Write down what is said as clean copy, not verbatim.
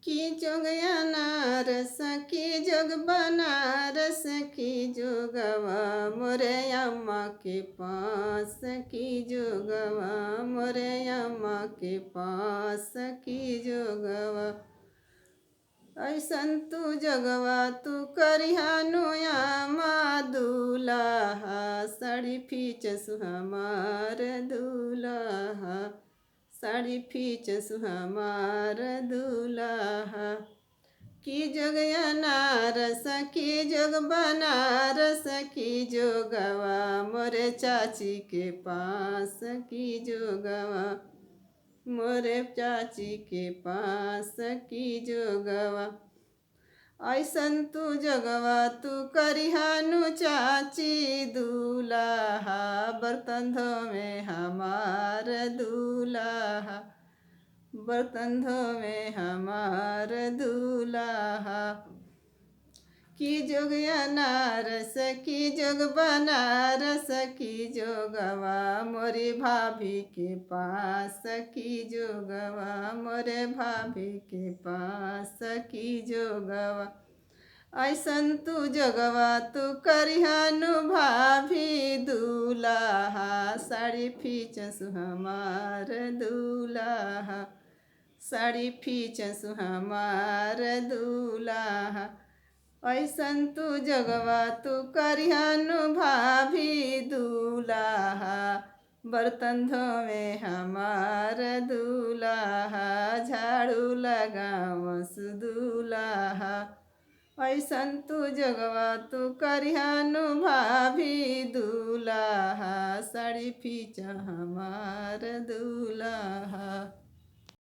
की जोग अनारस की जोग बनारस की जोगवा मोरे अम्मा के पास की जोगवा मोरे अम्मा के पास की जोगवा ऐसन तू जगवा तू करिहानु आमा दूल्हा साड़ी फीचस हमार दूल्हा साड़ी फीचस हमार दूल्हा की जोग अनारस की जोग बनारस की जोगवा मोरे चाची के पास की जोगवा मोरे चाची के पास की जोगवा ऐसन तू जगवा तू करिहानु चाची दूल्हा बर्तन धोवे हमार दूल्हा बर्तन धोवे हमार दूल्हा की जोग अनारस की जोग बनारस की जोगवा मोरी भाभी के पास की जोगवा मोरे भाभी के पास की जोगवा ऐसन तू जगवा तू करिहानु भाभी दूल्हा साड़ी फीचस हमार दूल्हा साड़ी फीचस हमार दूल्हा ऐसन तू जगवा तू करिहानु भाभी दूल्हा बर्तन धोवे हमार दूल्हा झाड़ू लगावस दूल्हा ऐसन तू जगवा तू करिहानु भाभी दूल्हा साड़ी फीच हमार दूल्हा।